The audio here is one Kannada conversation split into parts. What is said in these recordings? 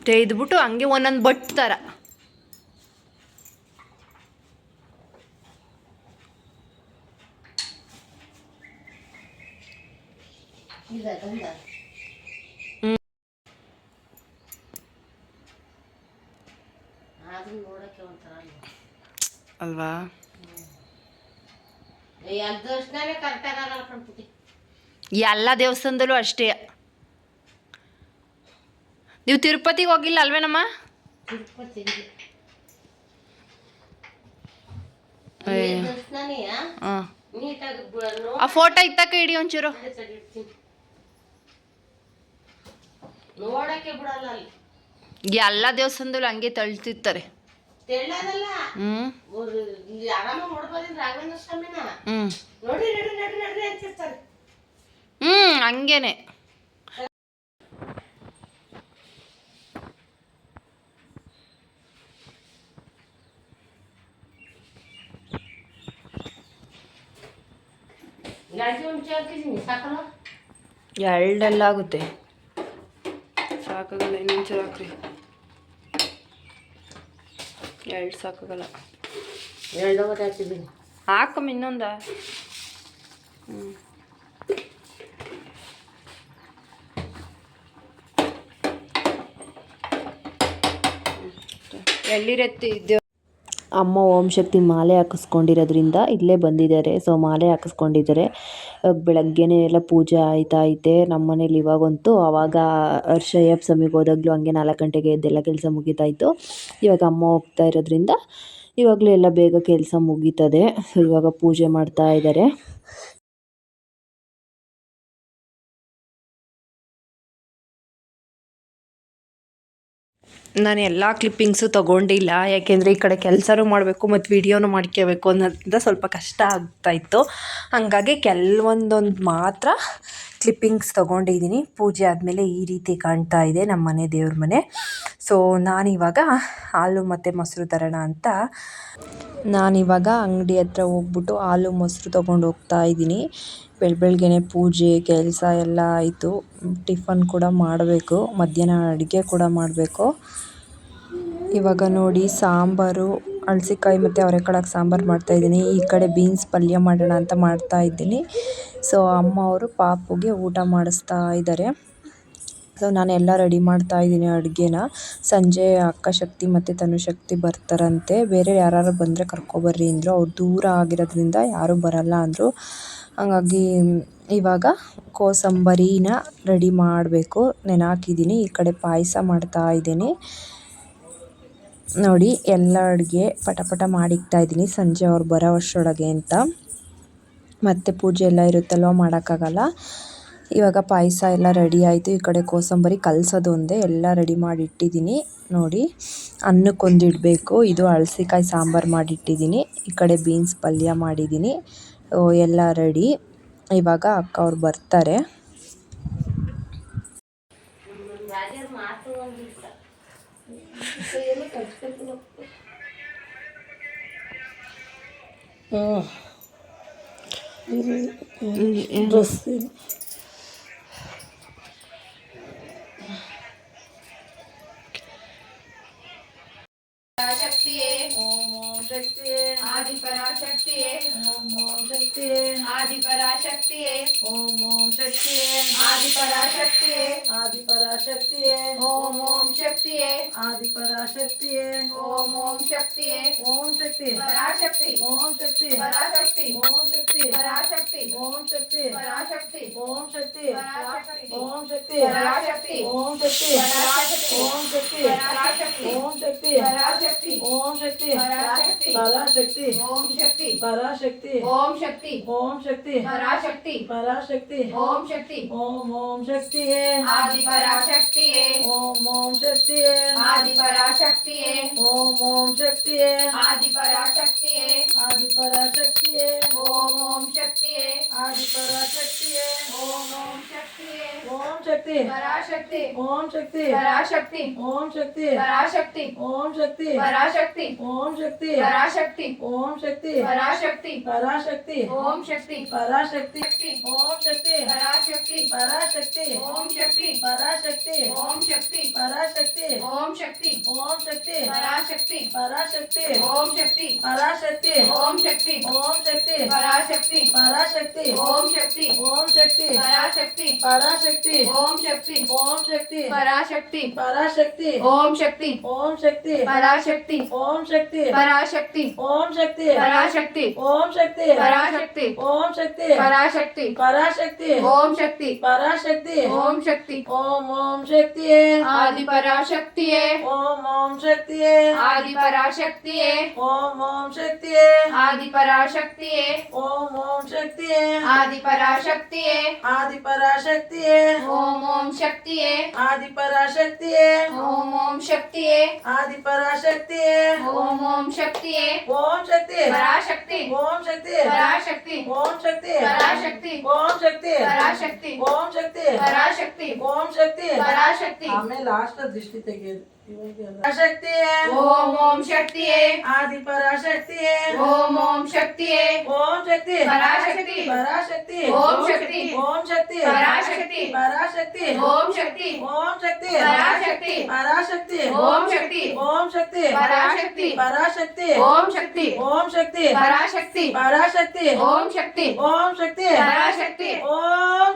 ತೆಗೆದ್ಬಿಟ್ಟು ಹಂಗೆ ಒಂದೊಂದು ಬಟ್ ಥರ ಅಲ್ವಾ. ಎಲ್ಲ ದೇವಸ್ಥಾನದಲ್ಲೂ ಅಷ್ಟೇ. ನೀವು ತಿರುಪತಿಗೆ ಹೋಗಿಲ್ಲ ಅಲ್ವೇನಮ್ಮ? ಆ ಫೋಟೋ ಇತ್ತಕ್ಕ ಇಡಿ ಒಂಚೂರು. ಎಲ್ಲ ದೇವಸ್ಥಾನದಲ್ಲೂ ಹಂಗೆ ತಳ್ತಿರ್ತಾರೆ. ಹಂಗೇನೆ. ಎರಡೆಲ್ಲ ಆಗುತ್ತೆ, ಸಾಕಾಗಲ್ಲ. ಇನ್ನೊಂಚೂರು ಹಾಕ್ರಿ. ಎರಡು ಸಾಕಾಗಲ್ಲ. ಹಾಕಮ್ಮ ಇನ್ನೊಂದ. ಎಲ್ಲಿರತ್ತೆ ಇದ್ದೇವೆ. ಅಮ್ಮ ಓಂ ಶಕ್ತಿ ಮಾಲೆ ಹಾಕಿಸ್ಕೊಂಡಿರೋದ್ರಿಂದ ಇಲ್ಲೇ ಬಂದಿದ್ದಾರೆ. ಸೊ ಮಾಲೆ ಹಾಕಿಸ್ಕೊಂಡಿದ್ದಾರೆ. ಬೆಳಗ್ಗೆನೇ ಎಲ್ಲ ಪೂಜೆ ಐತೆ ನಮ್ಮ ಮನೇಲಿ. ಇವಾಗಂತೂ ಆವಾಗ ಅಯ್ಯಪ್ಪ ಸ್ವಾಮಿಗೆ ಹೋದಾಗಲೂ ಹಂಗೆ 4 ಗಂಟೆಗೆ ಎದ್ದೆಲ್ಲ ಕೆಲಸ ಮುಗೀತಾಯಿತ್ತು. ಇವಾಗ ಅಮ್ಮ ಹೋಗ್ತಾ ಇರೋದ್ರಿಂದ ಇವಾಗಲೂ ಎಲ್ಲ ಬೇಗ ಕೆಲಸ ಮುಗೀತದೆ. ಸೊ ಇವಾಗ ಪೂಜೆ ಮಾಡ್ತಾ ಇದ್ದಾರೆ. ನಾನು ಎಲ್ಲ ಕ್ಲಿಪ್ಪಿಂಗ್ಸು ತೊಗೊಂಡಿಲ್ಲ, ಯಾಕೆಂದರೆ ಈ ಕಡೆ ಕೆಲಸನೂ ಮಾಡಬೇಕು ಮತ್ತು ವೀಡಿಯೋನೂ ಮಾಡ್ಕೋಬೇಕು ಅನ್ನೋದ್ರಿಂದ ಸ್ವಲ್ಪ ಕಷ್ಟ ಆಗ್ತಾಯಿತ್ತು. ಹಾಗಾಗಿ ಕೆಲವೊಂದೊಂದು ಮಾತ್ರ ಕ್ಲಿಪ್ಪಿಂಗ್ಸ್ ತೊಗೊಂಡಿದ್ದೀನಿ. ಪೂಜೆ ಆದಮೇಲೆ ಈ ರೀತಿ ಕಾಣ್ತಾ ಇದೆ ನಮ್ಮ ಮನೆ ದೇವ್ರ ಮನೆ. ಸೊ ನಾನಿವಾಗ ಹಾಲು ಮತ್ತು ಮೊಸರು ತರೋಣ ಅಂತ ನಾನಿವಾಗ ಅಂಗಡಿ ಹತ್ರ ಹೋಗ್ಬಿಟ್ಟು ಹಾಲು ಮೊಸರು ತೊಗೊಂಡು ಹೋಗ್ತಾ ಇದ್ದೀನಿ. ಬೆಳಗ್ಗೆನೆ ಪೂಜೆ ಕೆಲಸ ಎಲ್ಲ ಆಯಿತು. ಟಿಫನ್ ಕೂಡ ಮಾಡಬೇಕು, ಮಧ್ಯಾಹ್ನ ಅಡುಗೆ ಕೂಡ ಮಾಡಬೇಕು. ಇವಾಗ ನೋಡಿ ಸಾಂಬಾರು, ಹಳಸಿಕಾಯಿ ಮತ್ತು ಅವರೆಕಾಳು ಸಾಂಬಾರು ಮಾಡ್ತಾಯಿದ್ದೀನಿ. ಈ ಕಡೆ ಬೀನ್ಸ್ ಪಲ್ಯ ಮಾಡೋಣ ಅಂತ ಮಾಡ್ತಾಯಿದ್ದೀನಿ. ಸೊ ಅಮ್ಮ ಅವರು ಪಾಪುಗೆ ಊಟ ಮಾಡಿಸ್ತಾ ಇದ್ದಾರೆ. ಸೊ ನಾನೆಲ್ಲ ರೆಡಿ ಮಾಡ್ತಾಯಿದ್ದೀನಿ ಅಡುಗೆನ. ಸಂಜೆ ಅಕ್ಕ ಶಕ್ತಿ ಮತ್ತು ತನುಶಕ್ತಿ ಬರ್ತಾರಂತೆ. ಬೇರೆ ಯಾರು ಬಂದರೆ ಕರ್ಕೊಬರ್ರಿ ಅಂದರು. ಅವ್ರು ದೂರ ಆಗಿರೋದ್ರಿಂದ ಯಾರೂ ಬರಲ್ಲ ಅಂದರು. ಹಾಗಾಗಿ ಇವಾಗ ಕೋಸಂಬರಿನ ರೆಡಿ ಮಾಡಬೇಕು, ನೆನೆಹಾಕಿದ್ದೀನಿ. ಈ ಕಡೆ ಪಾಯಸ ಮಾಡ್ತಾಯಿದ್ದೀನಿ. ನೋಡಿ ಎಲ್ಲ ಅಡುಗೆ ಪಟ ಮಾಡಿಕ್ತಾಯಿದ್ದೀನಿ ಸಂಜೆ ಅವ್ರು ಬರೋ ಅಷ್ಟರೊಳಗೆ ಅಂತ. ಮತ್ತು ಪೂಜೆ ಎಲ್ಲ ಇರುತ್ತಲ್ವ, ಮಾಡೋಕ್ಕಾಗಲ್ಲ. ಇವಾಗ ಪಾಯಸ ಎಲ್ಲ ರೆಡಿ ಆಯಿತು. ಈ ಕಡೆ ಕೋಸಂಬರಿ ಕಲಸೋದು ಒಂದೇ, ಎಲ್ಲ ರೆಡಿ ಮಾಡಿ ಇಟ್ಟಿದ್ದೀನಿ. ನೋಡಿ ಅನ್ನಕ್ಕೊಂದು ಇಡಬೇಕು. ಇದು ಹಳಸಿಕಾಯಿ ಸಾಂಬಾರು ಮಾಡಿಟ್ಟಿದ್ದೀನಿ. ಈ ಕಡೆ ಬೀನ್ಸ್ ಪಲ್ಯ ಮಾಡಿದ್ದೀನಿ. ಎಲ್ಲ ರೆಡಿ. ಇವಾಗ ಅಕ್ಕ ಅವ್ರು ಬರ್ತಾರೆ. शक्तिये ओम शक्तिये आदि पराशक्तिये ओम शक्तिये आदि पराशक्तिये ओम शक्तिये आदि पराशक्तिये आदि पराशक्तिये ओम शक्तिये आदि पराशक्तिये ओम शक्तिये ओम शक्ति पराशक्ति ओम शक्ति पराशक्ति ओम शक्ति पराशक्ति ओम शक्ति पराशक्ति ओम शक्ति ओम शक्ति पराशक्ति ओम शक्ति ओम शक्ति पराशक्ति ओम शक्ति पराशक्ति ओम शक्ति पराशक्ति ओम शक्ति पराशक्ति ओम शक्ति ओम शक्ति पराशक्ति पराशक्ति ओम शक्ति ओम शक्ति है आदि पराशक्ति है ओम शक्ति है आदि पराशक्ति है ओम शक्ति है आदि पराशक्ति है आदि पराशक्ति है ओम शक्ति है आदि पराशक्ति है ओम शक्ति है ओम शक्ति पराशक्ति ओम शक्ति पराशक्ति ओम शक्ति पराशक्ति ओम शक्ति पराशक्ति ओम शक्ति पराशक्ति ओम शक्ति पराशक्ति पराशक्ति ओम शक्ति पराशक्ति ओम शक्ति पराशक्ति पराशक्ति ओम शक्ति ಪರಾಶಕ್ತಿ ಓಂ ಶಕ್ತಿ ಪರಾಶಕ್ತಿ ಓಂ ಶಕ್ತಿ ಓಂ ಶಕ್ತಿ ಪರಾಶಕ್ತಿ ಪರಾಶಕ್ತಿ ಓಂ ಶಕ್ತಿ ಪರಾಶಕ್ತಿ ಓಂ ಶಕ್ತಿ ಓಂ ಶಕ್ತಿ ಪರಾಶಕ್ತಿ ಪರಾಶಕ್ತಿ ಓಂ ಶಕ್ತಿ ಓಂ ಶಕ್ತಿ ಪರಾಶಕ್ತಿ ಪರಾಶಕ್ತಿ ಓಂ ಶಕ್ತಿ ಓಂ ಶಕ್ತಿ ಪರಾಶಕ್ತಿ ಪರಾಶಕ್ತಿ ಓಂ ಶಕ್ತಿ ಓಂ ಶಕ್ತಿ ಪರಾಶಕ್ತಿ ಓಂ ಶಕ್ತಿ ಪರಾಶಕ್ತಿ ಓಂ ಶಕ್ತಿ ಪರಾಶಕ್ತಿ ಓಂ ಶಕ್ತಿ ಪರಾಶಕ್ತಿ ಓಂ ಶಕ್ತಿ ಪರಾಶಕ್ತಿ ಪರಾಶಕ್ತಿ ಓಂ ಶಕ್ತಿ ಪರಾಶಕ್ತಿ ಓಂ ಶಕ್ತಿ ಓಂ ಶಕ್ತಿಯೇ ಆದಿ ಪರಾಶಕ್ತಿಯೇ ಓಂ ಶಕ್ತಿಯೇ ಆದಿ ಪರಾಶಕ್ತಿಯೇ ಓಂ ಶಕ್ತಿಯೇ ಆದಿ ಪರಾಶಕ್ತಿಯೇ ಓಂ ಶಕ್ತಿಯೇ ಆದಿ ಪರಾಶಕ್ತಿಯೇ ಆದಿ ಪರಾಶಕ್ತಿಯೇ ಓಂ ಶಕ್ತಿಯೇ ಆದಿ ಪರಾಶಕ್ತಿಯೇ ಓಂ ಶಕ್ತಿಯೇ ಆದಿ ಪರಾಶಕ್ತಿಯೇ ಓಂ ಶಕ್ತಿಯೇ ಓಂ ಶಕ್ತಿ ಪರಾಶಕ್ತಿ ಓಂ ಶಕ್ತಿ ಪರಾಶಕ್ತಿ ಓಂ ಶಕ್ತಿ ಪರಾಶಕ್ತಿ ಓಂ ಶಕ್ತಿ ಪರಾಶಕ್ತಿ ಓಂ ಶಕ್ತಿ ಪರಾಶಕ್ತಿ ಓಂ ಶಕ್ತಿ ಪರಾಶಕ್ತಿ ಆಮೇಲೆ ಲಾಸ್ಟ್ ದೃಷ್ಟಿ ತೆಗೆಯೋದು ಪರಾಶಕ್ತಿಯೇ ಓಂ ಶಕ್ತಿಯೇ ಆದಿ ಪರಾಶಕ್ತಿಯೇ ಓಂ ಶಕ್ತಿಯೇ ಓಂ ಶಕ್ತಿ ಪರಾಶಕ್ತಿ ಪರಾಶಕ್ತಿ ಓಂ ಶಕ್ತಿ ಓಂ ಶಕ್ತಿ ಪರಾಶಕ್ತಿ ಪರಾಶಕ್ತಿ ಓಂ ಶಕ್ತಿ ಓಂ ಶಕ್ತಿ ಪರಾಶಕ್ತಿ ಪರಾಶಕ್ತಿ ಓಂ ಶಕ್ತಿ ಓಂ ಶಕ್ತಿ ಪರಾಶಕ್ತಿ ಪರಾಶಕ್ತಿ ಓಂ ಶಕ್ತಿ ಓಂ ಶಕ್ತಿ ಪರಾಶಕ್ತಿ ಪರಾಶಕ್ತಿ ಓಂ ಶಕ್ತಿ ಓಂ ಶಕ್ತಿ ಪರಾಶಕ್ತಿ ಓಂ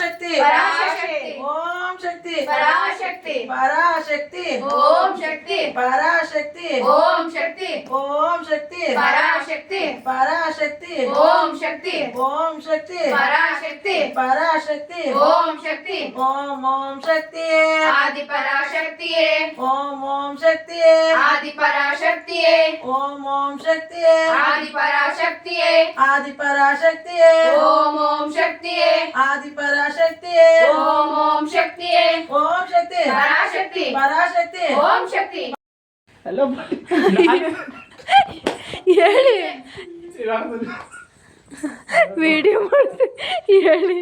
ಶಕ್ತಿ ಪರಾಶಕ್ತಿ ಓಂ ಶಕ್ತಿ ಪರಾಶಕ್ತಿ ಓಂ ಶಕ್ತಿ ಪರಾಶಕ್ತಿ ಪರಾಶಕ್ತಿ ಓಂ ಶಕ್ತಿ ಪರಾಶಕ್ತಿ ಓಂ ಶಕ್ತಿ ಓಂ ಶಕ್ತಿ ಪರಾಶಕ್ತಿ ಪರಾಶಕ್ತಿ ಓಂ ಶಕ್ತಿ ಓಂ ಶಕ್ತಿ ಪರಾಶಕ್ತಿ ಪರಾಶಕ್ತಿ ಓಂ ಶಕ್ತಿ ಓಂ ಶಕ್ತಿಯೇ ಆದಿ ಪರಾಶಕ್ತಿಯೇ ಓಂ ಶಕ್ತಿಯೇ ಆದಿ ಪರಾಶಕ್ತಿಯೇ ಓಂ ಶಕ್ತಿಯೇ ಆದಿ ಪರಾಶಕ್ತಿಯೇ ಆದಿ ಪರಾಶಕ್ತಿಯೇ ಓಂ ಶಕ್ತಿಯೇ ಆದಿ ಪರಾಶಕ್ತಿಯೇ ಓಂ ಶಕ್ತಿಯೇ ಓಂ ಶಕ್ತಿ ಪರಾಶಕ್ತಿ ಪರಾಶಕ್ತಿ ಓಂ ಶಕ್ತಿ ಹಲೋ ಹೇಳಿ ವಿಡಿಯೋ ಮಾಡ್ತೀನಿ ಹೇಳಿ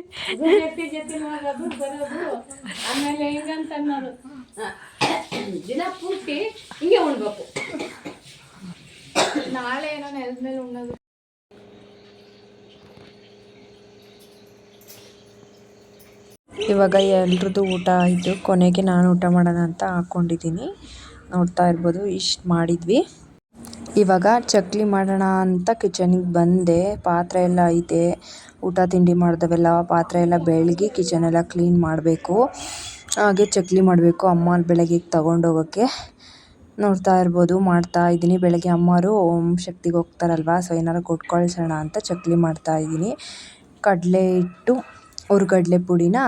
ಜೊತೆ ಮಾಡೋದು ಬರೋದು ಆಮೇಲೆ ಹಿಂಗಂತ ಅನ್ನೋದು ದಿನ ಪೂರ್ತಿ ಹಿಂಗೆ ಉಣ್ಬೇಕು. ನಾಳೆ ಏನೋ ನೆಲದ ಮೇಲೆ ಉಣ್ಣೋದು. ಇವಾಗ ಎಲ್ರದ್ದು ಊಟ ಆಯಿತು. ಕೊನೆಗೆ ನಾನು ಊಟ ಮಾಡೋಣ ಅಂತ ಹಾಕ್ಕೊಂಡಿದ್ದೀನಿ. ನೋಡ್ತಾ ಇರ್ಬೋದು ಇಷ್ಟು ಮಾಡಿದ್ವಿ. ಇವಾಗ ಚಕ್ಲಿ ಮಾಡೋಣ ಅಂತ ಕಿಚನಿಗೆ ಬಂದೆ. ಪಾತ್ರೆ ಎಲ್ಲ ಐತೆ, ಊಟ ತಿಂಡಿ ಮಾಡಿದವೆಲ್ಲ ಪಾತ್ರೆ ಎಲ್ಲ ಬೆಳಗಿ ಕಿಚನ್ ಎಲ್ಲ ಕ್ಲೀನ್ ಮಾಡಬೇಕು. ಹಾಗೆ ಚಕ್ಲಿ ಮಾಡಬೇಕು ಅಮ್ಮ ಬೆಳಗ್ಗೆ ತಗೊಂಡೋಗೋಕ್ಕೆ. ನೋಡ್ತಾ ಇರ್ಬೋದು ಮಾಡ್ತಾ ಇದ್ದೀನಿ. ಬೆಳಗ್ಗೆ ಅಮ್ಮರು ಓಂ ಶಕ್ತಿಗೆ ಹೋಗ್ತಾರಲ್ವ, ಸೊ ಏನಾರು ಕೊಟ್ಟು ಕಳ್ಸೋಣ ಅಂತ ಚಕ್ಲಿ ಮಾಡ್ತಾ ಇದ್ದೀನಿ. ಕಡಲೆ ಹಿಟ್ಟು ಹುರ್ಗಡ್ಲೆ ಪುಡಿನ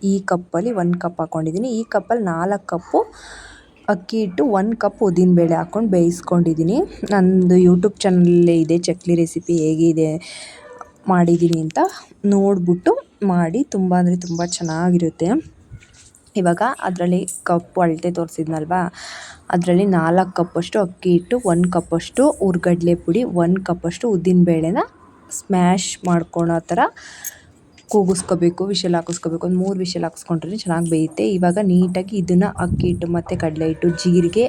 ಈ ಕಪ್ಪಲ್ಲಿ 1 ಕಪ್ ಹಾಕ್ಕೊಂಡಿದ್ದೀನಿ. ಈ ಕಪ್ಪಲ್ಲಿ 4 ಕಪ್ಪು ಅಕ್ಕಿ ಹಿಟ್ಟು, 1 ಕಪ್ ಉದ್ದಿನಬೇಳೆ ಹಾಕ್ಕೊಂಡು ಬೇಯಿಸ್ಕೊಂಡಿದ್ದೀನಿ. ನಂದು ಯೂಟ್ಯೂಬ್ ಚಾನಲಲ್ಲೇ ಇದೆ ಚಕ್ಲಿ ರೆಸಿಪಿ ಹೇಗಿದೆ ಮಾಡಿದ್ದೀನಿ ಅಂತ ನೋಡಿಬಿಟ್ಟು ಮಾಡಿ. ತುಂಬ ಅಂದರೆ ತುಂಬ ಚೆನ್ನಾಗಿರುತ್ತೆ. ಇವಾಗ ಅದರಲ್ಲಿ ಕಪ್ಪು ಅಳತೆ ತೋರಿಸಿದ್ನಲ್ವ, ಅದರಲ್ಲಿ 4 ಕಪ್ಪಷ್ಟು ಅಕ್ಕಿ ಹಿಟ್ಟು, 1 ಕಪ್ಪಷ್ಟು ಹುರ್ಗಡ್ಲೆ ಪುಡಿ, 1 ಕಪ್ಪಷ್ಟು ಉದ್ದಿನಬೇಳೆನ ಸ್ಮ್ಯಾಶ್ ಮಾಡ್ಕೊಳೋ ಥರ ಕೂಗಿಸ್ಕೋಬೇಕು, ವಿಷಲ್ ಹಾಕಿಸ್ಕೋಬೇಕು. ಒಂದು 3 ವಿಷಲ್ ಹಾಕಿಸ್ಕೊಂಡ್ರೆ ಚೆನ್ನಾಗಿ ಬೇಯುತ್ತೆ. ಇವಾಗ ನೀಟಾಗಿ ಇದನ್ನು ಅಕ್ಕಿ ಹಿಟ್ಟು ಮತ್ತು ಕಡಲೆ ಹಿಟ್ಟು, ಜೀರಿಗೆ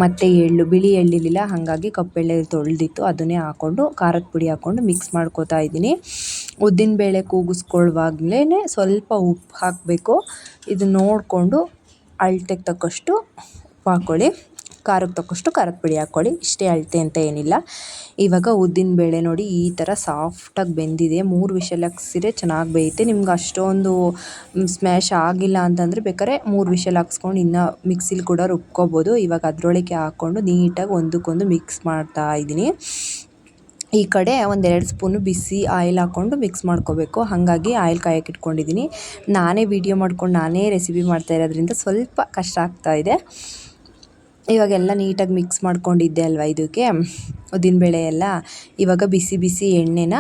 ಮತ್ತು ಎಳ್ಳು, ಬಿಳಿ ಎಳ್ಳಿಲ್ಲ ಹಾಗಾಗಿ ಕಪ್ಪೆಳ್ಳೆ ತೊಳೆದಿತ್ತು ಅದನ್ನೇ ಹಾಕ್ಕೊಂಡು ಖಾರದ ಪುಡಿ ಹಾಕ್ಕೊಂಡು ಮಿಕ್ಸ್ ಮಾಡ್ಕೋತಾ ಇದ್ದೀನಿ. ಉದ್ದಿನಬೇಳೆ ಕೂಗಿಸ್ಕೊಳ್ಳುವಾಗಲೇ ಸ್ವಲ್ಪ ಉಪ್ಪು ಹಾಕಬೇಕು. ಇದು ನೋಡಿಕೊಂಡು ಅಳತೆಗೆ ತಕ್ಕಷ್ಟು ಉಪ್ಪು ಹಾಕ್ಕೊಳ್ಳಿ, ಖಾರಕ್ಕೆ ತಕ್ಕಷ್ಟು ಖಾರದ ಪುಡಿ ಹಾಕ್ಕೊಳ್ಳಿ. ಇಷ್ಟೇ ಅಳತೆ ಅಂತ ಏನಿಲ್ಲ. ಇವಾಗ ಉದ್ದಿನಬೇಳೆ ನೋಡಿ ಈ ಥರ ಸಾಫ್ಟಾಗಿ ಬೆಂದಿದೆ. 3 ವಿಷಲ್ ಹಾಕ್ಸಿದ್ರೆ ಚೆನ್ನಾಗಿ ಬೇಯುತ್ತೆ. ನಿಮ್ಗೆ ಅಷ್ಟೊಂದು ಸ್ಮ್ಯಾಶ್ ಆಗಿಲ್ಲ ಅಂತಂದರೆ ಬೇಕಾದ್ರೆ 3 ವಿಷಲ್ ಹಾಕ್ಸ್ಕೊಂಡು ಇನ್ನೂ ಮಿಕ್ಸಿಲಿ ಕೂಡ ರುಬ್ಕೋಬೋದು. ಇವಾಗ ಅದರೊಳಗೆ ಹಾಕ್ಕೊಂಡು ನೀಟಾಗಿ ಒಂದಕ್ಕೊಂದು ಮಿಕ್ಸ್ ಮಾಡ್ತಾ ಇದ್ದೀನಿ. ಈ ಕಡೆ 1-2 ಸ್ಪೂನು ಬಿಸಿ ಆಯಿಲ್ ಹಾಕ್ಕೊಂಡು ಮಿಕ್ಸ್ ಮಾಡ್ಕೋಬೇಕು. ಹಾಗಾಗಿ ಆಯಿಲ್ ಕಾಯಕ್ಕೆ ಇಟ್ಕೊಂಡಿದ್ದೀನಿ. ನಾನೇ ವೀಡಿಯೋ ಮಾಡ್ಕೊಂಡು ನಾನೇ ರೆಸಿಪಿ ಮಾಡ್ತಾ ಇರೋದ್ರಿಂದ ಸ್ವಲ್ಪ ಕಷ್ಟ ಆಗ್ತಾಯಿದೆ. ಇವಾಗೆಲ್ಲ ನೀಟಾಗಿ ಮಿಕ್ಸ್ ಮಾಡ್ಕೊಂಡಿದ್ದೆ ಅಲ್ವ ಇದಕ್ಕೆ ಉದ್ದಿನಬೇಳೆ ಎಲ್ಲ. ಇವಾಗ ಬಿಸಿ ಬಿಸಿ ಎಣ್ಣೆನ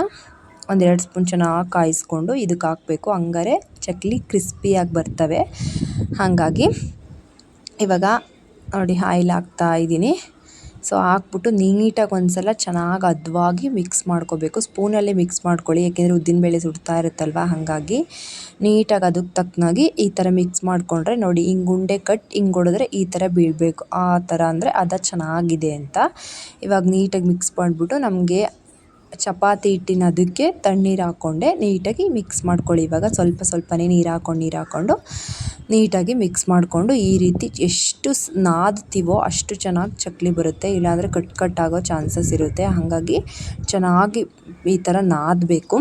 1-2 ಸ್ಪೂನ್ ಚೆನ್ನಾಗಿ ಕಾಯಿಸ್ಕೊಂಡು ಇದಕ್ಕೆ ಹಾಕಬೇಕು. ಹಂಗಾರೆ ಚಕ್ಲಿ ಕ್ರಿಸ್ಪಿಯಾಗಿ ಬರ್ತವೆ. ಹಾಗಾಗಿ ಇವಾಗ ನೋಡಿ ಆಯಿಲ್ ಹಾಕ್ತಾ ಇದ್ದೀನಿ. ಸೊ ಹಾಕ್ಬಿಟ್ಟು ನೀಟಾಗಿ ಒಂದು ಸಲ ಚೆನ್ನಾಗಿ ಹದವಾಗಿ ಮಿಕ್ಸ್ ಮಾಡ್ಕೋಬೇಕು. ಸ್ಪೂನಲ್ಲೇ ಮಿಕ್ಸ್ ಮಾಡ್ಕೊಳ್ಳಿ, ಏಕೆಂದರೆ ಉದ್ದಿನಬೇಳೆ ಸುಡ್ತಾ ಇರುತ್ತಲ್ವ, ಹಾಗಾಗಿ ನೀಟಾಗಿ ಅದಕ್ಕೆ ತಕ್ಕನಾಗಿ ಈ ಥರ ಮಿಕ್ಸ್ ಮಾಡಿಕೊಂಡ್ರೆ ನೋಡಿ ಹಿಂಗೆ ಉಂಡೆ ಕಟ್ ಹಿಂಗೆ ಹೊಡೆದ್ರೆ ಈ ಥರ ಬೀಳಬೇಕು. ಆ ಥರ ಅಂದರೆ ಅದು ಚೆನ್ನಾಗಿದೆ ಅಂತ. ಇವಾಗ ನೀಟಾಗಿ ಮಿಕ್ಸ್ ಮಾಡಿಬಿಟ್ಟು ನಮಗೆ ಚಪಾತಿ ಹಿಟ್ಟಿನ ಅದಕ್ಕೆ ತಣ್ಣೀರು ಹಾಕ್ಕೊಂಡೆ ನೀಟಾಗಿ ಮಿಕ್ಸ್ ಮಾಡ್ಕೊಳ್ಳಿ. ಇವಾಗ ಸ್ವಲ್ಪನೇ ನೀರು ಹಾಕ್ಕೊಂಡು ನೀಟಾಗಿ ಮಿಕ್ಸ್ ಮಾಡಿಕೊಂಡು ಈ ರೀತಿ ಎಷ್ಟು ನಾದ್ತೀವೋ ಅಷ್ಟು ಚೆನ್ನಾಗಿ ಚಕ್ಲಿ ಬರುತ್ತೆ. ಇಲ್ಲಾಂದರೆ ಕಟ್ಟಾಗೋ ಚಾನ್ಸಸ್ ಇರುತ್ತೆ. ಹಾಗಾಗಿ ಚೆನ್ನಾಗಿ ಈ ಥರ ನಾದಬೇಕು.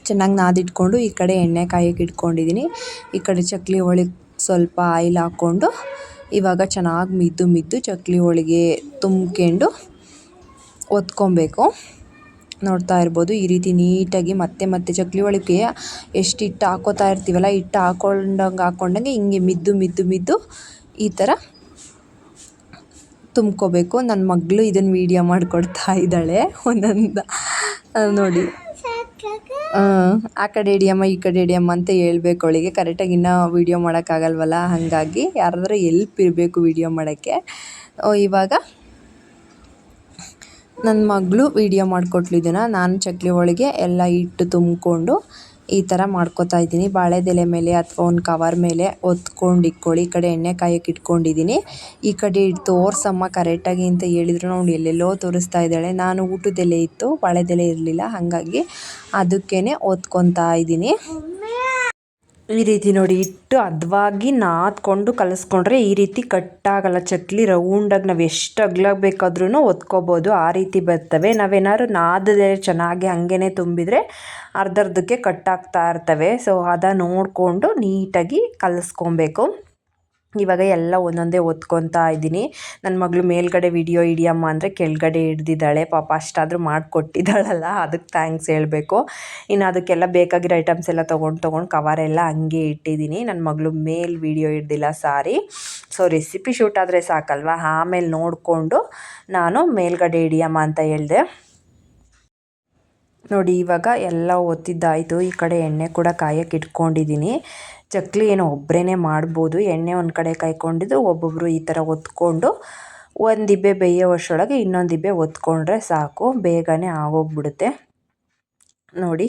ಚೆನ್ನಾಗಿ ನಾದಿಟ್ಕೊಂಡು ಈ ಕಡೆ ಎಣ್ಣೆ ಕಾಯೋಕೆ ಇಟ್ಕೊಂಡಿದ್ದೀನಿ. ಈ ಕಡೆ ಚಕ್ಲಿ ಒಳಗೆ ಸ್ವಲ್ಪ ಆಯಿಲ್ ಹಾಕ್ಕೊಂಡು ಇವಾಗ ಚೆನ್ನಾಗಿ ಮಿದ್ದು ಚಕ್ಲಿ ಒಳಗೆ ತುಂಬ್ಕೊಂಡು ಒತ್ಕೊಬೇಕು. ನೋಡ್ತಾ ಇರ್ಬೋದು ಈ ರೀತಿ ನೀಟಾಗಿ ಮತ್ತೆ ಚಕ್ಲಿ ಒಳಗೆ ಎಷ್ಟು ಹಿಟ್ಟು ಹಾಕೋತಾ ಇರ್ತೀವಲ್ಲ, ಹಿಟ್ಟು ಹಾಕ್ಕೊಂಡಂಗೆ ಹಿಂಗೆ ಮಿದ್ದು ಈ ಥರ ತುಂಬ್ಕೋಬೇಕು. ನನ್ನ ಮಗಳು ಇದನ್ನು ವೀಡಿಯೋ ಮಾಡಿಕೊಡ್ತಾ ಇದ್ದಾಳೆ ಒಂದೊಂದು ನೋಡಿ. ಆ ಕಡೆ ಹಿಡಿಯಮ್ಮ ಈ ಕಡೆ ಹಿಡಿಯಮ್ಮ ಅಂತ ಹೇಳ್ಬೇಕು ಅವಳಿಗೆ. ಕರೆಕ್ಟಾಗಿ ಇನ್ನೂ ವೀಡಿಯೋ ಮಾಡೋಕ್ಕಾಗಲ್ವಲ್ಲ, ಹಾಗಾಗಿ ಯಾರಾದರೂ ಎಲ್ಪ್ ಇರಬೇಕು ವೀಡಿಯೋ ಮಾಡೋಕ್ಕೆ. ಇವಾಗ ನನ್ನ ಮಗಳು ವೀಡಿಯೋ ಮಾಡಿಕೊಟ್ಲು ಇದನ್ನು. ನಾನು ಚಕ್ಲಿ ಒಳಗೆ ಎಲ್ಲ ಹಿಟ್ಟು ತುಂಬಿಕೊಂಡು ಈ ಥರ ಮಾಡ್ಕೊತಾ ಇದ್ದೀನಿ. ಬಾಳೆದೆಲೆ ಮೇಲೆ ಅಥವಾ ಒಂದು ಕವರ್ ಮೇಲೆ ಒತ್ಕೊಂಡು ಇಟ್ಕೊಳ್ಳಿ. ಈ ಕಡೆ ಎಣ್ಣೆ ಕಾಯೋಕೆ ಇಟ್ಕೊಂಡಿದ್ದೀನಿ. ಈ ಕಡೆ ತೋರ್ಸಮ್ಮ ಕರೆಕ್ಟಾಗಿ ಅಂತ ಹೇಳಿದ್ರು ಅವ್ಳು ಎಲ್ಲೆಲ್ಲೋ ತೋರಿಸ್ತಾ ಇದ್ದಾಳೆ. ನಾನು ಊಟದೆಲೆ ಇತ್ತು, ಬಾಳೆದೆಲೆ ಇರಲಿಲ್ಲ, ಹಾಗಾಗಿ ಅದಕ್ಕೇ ಒತ್ಕೊತಾ ಇದ್ದೀನಿ. ಈ ರೀತಿ ನೋಡಿ ಹಿಟ್ಟು ಹದವಾಗಿ ನಾದ್ಕೊಂಡು ಕಲಿಸ್ಕೊಂಡ್ರೆ ಈ ರೀತಿ ಕಟ್ಟಾಗಲ್ಲ ಚಕ್ಲಿ. ರೌಂಡಾಗಿ ನಾವು ಎಷ್ಟು ಅಗಲಕ್ಕೆ ಬೇಕಾದ್ರೂ ಒತ್ಕೋಬೋದು, ಆ ರೀತಿ ಬರ್ತವೆ. ನಾವೇನಾದ್ರು ನಾದದೆ ಚೆನ್ನಾಗಿ ಹಂಗೇ ತುಂಬಿದರೆ ಅರ್ಧಕ್ಕೆ ಕಟ್ಟಾಗ್ತಾ ಇರ್ತವೆ. ಸೊ ಅದನ್ನು ನೋಡಿಕೊಂಡು ನೀಟಾಗಿ ಕಲಿಸ್ಕೊಬೇಕು. ಇವಾಗ ಎಲ್ಲ ಒಂದೊಂದೇ ಒತ್ಕೊತಾ ಇದ್ದೀನಿ. ನನ್ನ ಮಗಳು ಮೇಲ್ಗಡೆ ವಿಡಿಯೋ ಹಿಡಿಯಮ್ಮ ಅಂದರೆ ಕೆಳಗಡೆ ಹಿಡ್ದಿದ್ದಾಳೆ. ಪಾಪ ಅಷ್ಟಾದರೂ ಮಾಡಿಕೊಟ್ಟಿದ್ದಾಳಲ್ಲ, ಅದಕ್ಕೆ ಥ್ಯಾಂಕ್ಸ್ ಹೇಳಬೇಕು. ಇನ್ನು ಅದಕ್ಕೆಲ್ಲ ಬೇಕಾಗಿರೋ ಐಟಮ್ಸ್ ಎಲ್ಲ ತೊಗೊಂಡು ಕವರೆಲ್ಲ ಹಂಗೆ ಇಟ್ಟಿದ್ದೀನಿ. ನನ್ನ ಮಗಳು ಮೇಲೆ ವಿಡಿಯೋ ಹಿಡ್ದಿಲ್ಲ, ಸಾರಿ. ಸೊ ರೆಸಿಪಿ ಶೂಟ್ ಆದರೆ ಸಾಕಲ್ವ, ಆಮೇಲೆ ನೋಡಿಕೊಂಡು ನಾನು ಮೇಲ್ಗಡೆ ಹಿಡಿಯಮ್ಮ ಅಂತ ಹೇಳಿದೆ. ನೋಡಿ ಇವಾಗ ಎಲ್ಲ ಒತ್ತಿದ್ದಾಯಿತು. ಈ ಕಡೆ ಎಣ್ಣೆ ಕೂಡ ಕಾಯೋಕೆ ಇಟ್ಕೊಂಡಿದ್ದೀನಿ. ಚಕ್ಲಿ ಏನೋ ಒಬ್ಬರೇ ಮಾಡ್ಬೋದು. ಎಣ್ಣೆ ಒಂದು ಕಡೆ ಕಾಯ್ಕೊಂಡಿದ್ದು ಒಬ್ಬೊಬ್ಬರು ಈ ಥರ ಒತ್ಕೊಂಡು ಒಂದು ಇಬ್ಬೆ ಬೇಯೋ ವರ್ಷೊಳಗೆ ಇನ್ನೊಂದು ಇಬ್ಬೆ ಒತ್ಕೊಂಡ್ರೆ ಸಾಕು, ಬೇಗನೆ ಆಗೋಗ್ಬಿಡುತ್ತೆ. ನೋಡಿ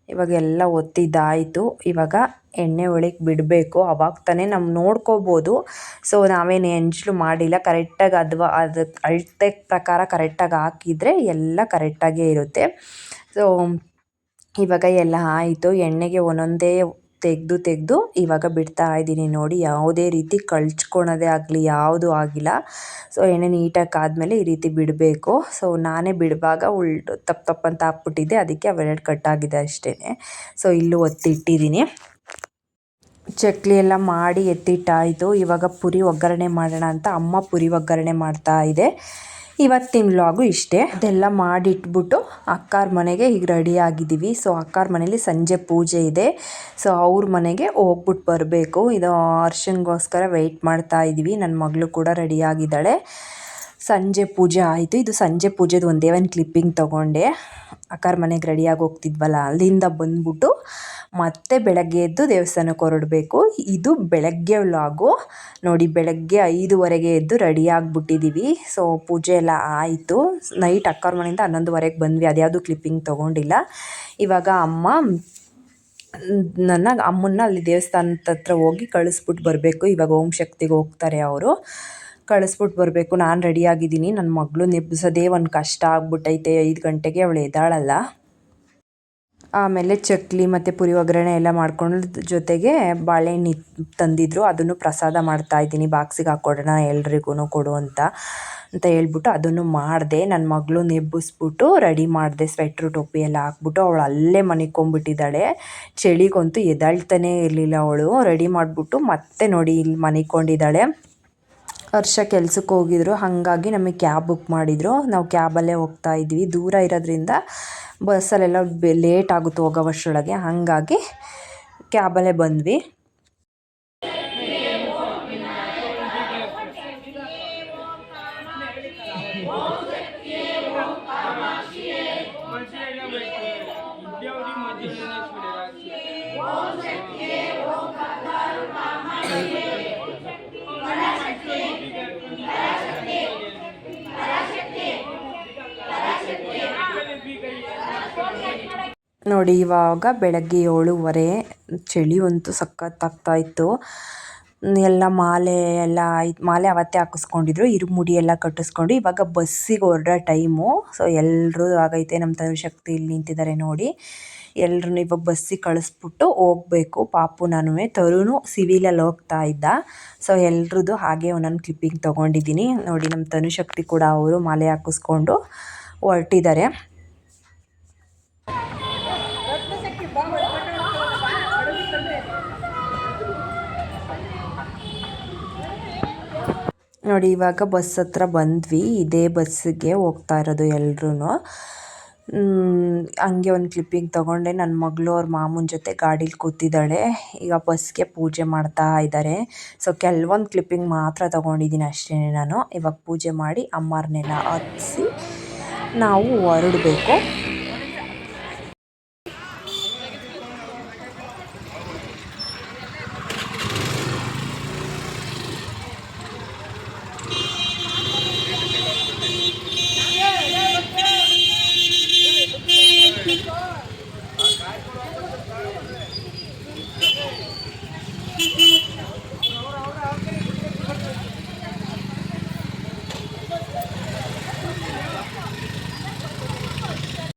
ಇವಾಗ ಎಲ್ಲ ಒತ್ತಿದ್ದಾಯಿತು. ಇವಾಗ ಎಣ್ಣೆ ಒಳಗೆ ಬಿಡಬೇಕು, ಅವಾಗ ತಾನೇ ನಾವು ನೋಡ್ಕೋಬೋದು. ಸೊ ನಾವೇನು ಎಂಜಲು ಮಾಡಿಲ್ಲ, ಕರೆಕ್ಟಾಗಿ ಅದು ಅಳತೆ ಪ್ರಕಾರ ಕರೆಕ್ಟಾಗಿ ಹಾಕಿದರೆ ಎಲ್ಲ ಕರೆಕ್ಟಾಗೇ ಇರುತ್ತೆ. ಸೊ ಇವಾಗ ಎಲ್ಲ ಆಯಿತು. ಎಣ್ಣೆಗೆ ಒಂದೊಂದೇ ತೆಗೆದು ಇವಾಗ ಬಿಡ್ತಾ ಇದ್ದೀನಿ. ನೋಡಿ ಯಾವುದೇ ರೀತಿ ಕಳ್ಚ್ಕೊಳೋದೇ ಆಗಲಿ ಯಾವುದೂ ಆಗಿಲ್ಲ. ಸೊ ಎಣ್ಣೆ ನೀಟಾಗಿ ಕಾದ್ಮೇಲೆ ಈ ರೀತಿ ಬಿಡಬೇಕು. ಸೊ ನಾನೇ ಬಿಡುವಾಗ ತಪ್ಪಂತ ಹಾಕ್ಬಿಟ್ಟಿದ್ದೆ, ಅದಕ್ಕೆ ಅವೆರಡು ಕಟ್ಟಾಗಿದೆ ಅಷ್ಟೇ. ಸೊ ಇಲ್ಲೂ ಒತ್ತಿಟ್ಟಿದ್ದೀನಿ. ಚಕ್ಲಿ ಎಲ್ಲ ಮಾಡಿ ಎತ್ತಿಟ್ಟಾಯಿತು. ಇವಾಗ ಪುರಿ ಒಗ್ಗರಣೆ ಮಾಡೋಣ ಅಂತ ಅಮ್ಮ ಪುರಿ ಒಗ್ಗರಣೆ ಮಾಡ್ತಾಯಿದೆ. ಇವತ್ತಿನ ವ್ಲಾಗು ಇಷ್ಟೇ. ಅದೆಲ್ಲ ಮಾಡಿಟ್ಬಿಟ್ಟು ಅಕ್ಕಾರ ಮನೆಗೆ ಈಗ ರೆಡಿ ಆಗಿದ್ದೀವಿ. ಸೊ ಅಕ್ಕಾರ ಮನೇಲಿ ಸಂಜೆ ಪೂಜೆ ಇದೆ. ಸೊ ಅವ್ರ ಮನೆಗೆ ಹೋಗ್ಬಿಟ್ಟು ಬರಬೇಕು. ಇದು ಅರ್ಶನ್ಗೋಸ್ಕರ ವೆಯ್ಟ್ ಮಾಡ್ತಾ ಇದ್ದೀವಿ. ನನ್ನ ಮಗಳು ಕೂಡ ರೆಡಿಯಾಗಿದ್ದಾಳೆ. ಸಂಜೆ ಪೂಜೆ ಆಯಿತು. ಇದು ಸಂಜೆ ಪೂಜೆದು ಒಂದೇ ಒಂದು ಕ್ಲಿಪ್ಪಿಂಗ್ ತೊಗೊಂಡೆ. ಅಕ್ಕಾರ ಮನೆಗೆ ರೆಡಿಯಾಗಿ ಹೋಗ್ತಿದ್ವಲ್ಲ, ಅಲ್ಲಿಂದ ಬಂದ್ಬಿಟ್ಟು ಮತ್ತೆ ಬೆಳಗ್ಗೆ ಎದ್ದು ದೇವಸ್ಥಾನಕ್ಕೆ ಹೊರಡಬೇಕು. ಇದು ಬೆಳಗ್ಗೆ ವ್ಲಾಗು. ನೋಡಿ ಬೆಳಗ್ಗೆ 5:15 ಎದ್ದು ರೆಡಿಯಾಗಿಬಿಟ್ಟಿದ್ದೀವಿ. ಸೊ ಪೂಜೆ ಎಲ್ಲ ಆಯಿತು. ನೈಟ್ ಅಕ್ಕಾರ ಮನೆಯಿಂದ 11:30 ಬಂದ್ವಿ. ಅದ್ಯಾವುದು ಕ್ಲಿಪ್ಪಿಂಗ್ ತೊಗೊಂಡಿಲ್ಲ. ಇವಾಗ ಅಮ್ಮನ್ನ ಅಲ್ಲಿ ದೇವಸ್ಥಾನದ ಹತ್ರ ಹೋಗಿ ಕಳಿಸ್ಬಿಟ್ಟು ಬರಬೇಕು. ಇವಾಗ ಓಂ ಶಕ್ತಿಗೆ ಹೋಗ್ತಾರೆ ಅವರು, ಕಳಿಸ್ಬಿಟ್ಟು ಬರಬೇಕು. ನಾನು ರೆಡಿಯಾಗಿದ್ದೀನಿ. ನನ್ನ ಮಗಳು ನೆಬ್ಸೋದೇ ಒಂದು ಕಷ್ಟ ಆಗ್ಬಿಟ್ಟೈತೆ. 5 ಗಂಟೆಗೆ ಅವಳು ಎದ್ದಾಳಲ್ಲ. ಆಮೇಲೆ ಚಕ್ಲಿ ಮತ್ತು ಪುರಿ ಒಗ್ಗರಣೆ ಎಲ್ಲ ಮಾಡ್ಕೊಂಡು ಜೊತೆಗೆ ಬಾಳೆಹಣ್ಣು ತಂದಿದ್ರು, ಅದನ್ನು ಪ್ರಸಾದ ಮಾಡ್ತಾಯಿದ್ದೀನಿ. ಬಾಕ್ಸಿಗೆ ಹಾಕ್ಕೊಡೋಣ ಎಲ್ರಿಗೂ ಕೊಡು ಅಂತ ಹೇಳ್ಬಿಟ್ಟು ಅದನ್ನು ಮಾಡಿದೆ. ನನ್ನ ಮಗಳು ನೆಬ್ಬಿಸ್ಬಿಟ್ಟು ರೆಡಿ ಮಾಡಿದೆ. ಸ್ವೆಟ್ರು ಟೋಪಿ ಎಲ್ಲ ಹಾಕ್ಬಿಟ್ಟು ಅವಳು ಅಲ್ಲೇ ಮನಿಕೊಂಡ್ಬಿಟ್ಟಿದ್ದಾಳೆ. ಚಳಿಗಂತೂ ಎದ್ದಾಳ್ತಾನೇ ಇರಲಿಲ್ಲ ಅವಳು. ರೆಡಿ ಮಾಡಿಬಿಟ್ಟು ಮತ್ತೆ ನೋಡಿ ಇಲ್ಲಿ ಮನಿಕೊಂಡಿದ್ದಾಳೆ. ಹರ್ಷ ಕೆಲ್ಸಕ್ಕೆ ಹೋಗಿದ್ರು, ಹಾಗಾಗಿ ನಮಗೆ ಕ್ಯಾಬ್ ಬುಕ್ ಮಾಡಿದರು. ನಾವು ಕ್ಯಾಬಲ್ಲೇ ಹೋಗ್ತಾ ಇದ್ವಿ. ದೂರ ಇರೋದ್ರಿಂದ ಬಸ್ಸಲ್ಲೆಲ್ಲ ಲೇಟ್ ಆಗುತ್ತೆ ಹೋಗೋ ವರ್ಷದೊಳಗೆ, ಹಾಗಾಗಿ ಕ್ಯಾಬಲ್ಲೇ ಬಂದ್ವಿ. ನೋಡಿ ಇವಾಗ ಬೆಳಗ್ಗೆ 7:30. ಚಳಿ ಅಂತೂ ಸಖತ್ತಾಗ್ತಾಯಿತ್ತು. ಎಲ್ಲ ಮಾಲೆ ಎಲ್ಲ ಮಾಲೆ ಅವತ್ತೇ ಹಾಕಿಸ್ಕೊಂಡಿದ್ರು, ಇರುಮುಡಿ ಎಲ್ಲ ಕಟ್ಟಿಸ್ಕೊಂಡು ಇವಾಗ ಬಸ್ಸಿಗೆ ಹೊರಡೋ ಟೈಮು. ಸೊ ಎಲ್ಲರೂ ಆಗೈತೆ. ನಮ್ಮ ತನುಶಕ್ತಿ ಇಲ್ಲಿ ನಿಂತಿದ್ದಾರೆ ನೋಡಿ. ಎಲ್ಲರೂ ಇವಾಗ ಬಸ್ಸಿಗೆ ಕಳಿಸ್ಬಿಟ್ಟು ಹೋಗಬೇಕು. ಪಾಪು ನಾನು ತರುಣು ಸಿವಿಲಲ್ಲಿ ಹೋಗ್ತಾ ಇದ್ದ. ಸೊ ಎಲ್ರದ್ದು ಹಾಗೆ ಒಂದೊಂದು ಕ್ಲಿಪ್ಪಿಂಗ್ ತೊಗೊಂಡಿದ್ದೀನಿ ನೋಡಿ. ನಮ್ಮ ತನುಶಕ್ತಿ ಕೂಡ ಅವರು ಮಾಲೆ ಹಾಕಿಸ್ಕೊಂಡು ಹೊರಟಿದ್ದಾರೆ. ನೋಡಿ ಇವಾಗ ಬಸ್ ಹತ್ರ ಬಂದ್ವಿ. ಇದೇ ಬಸ್ಸಿಗೆ ಹೋಗ್ತಾ ಇರೋದು ಎಲ್ರೂ. ಹಂಗೆ ಒಂದು ಕ್ಲಿಪ್ಪಿಂಗ್ ತೊಗೊಂಡೆ. ನನ್ನ ಮಗಳು ಅವ್ರ ಮಾಮನ ಜೊತೆ ಗಾಡೀಲಿ ಕೂತಿದ್ದಾಳೆ. ಈಗ ಬಸ್ಗೆ ಪೂಜೆ ಮಾಡ್ತಾ ಇದ್ದಾರೆ. ಸೊ ಕೆಲವೊಂದು ಕ್ಲಿಪ್ಪಿಂಗ್ ಮಾತ್ರ ತೊಗೊಂಡಿದ್ದೀನಿ ಅಷ್ಟೇ ನಾನು. ಇವಾಗ ಪೂಜೆ ಮಾಡಿ ಅಮ್ಮರನ್ನೆಲ್ಲ ಹತ್ತಿಸಿ ನಾವು ಹೊರಡಬೇಕು.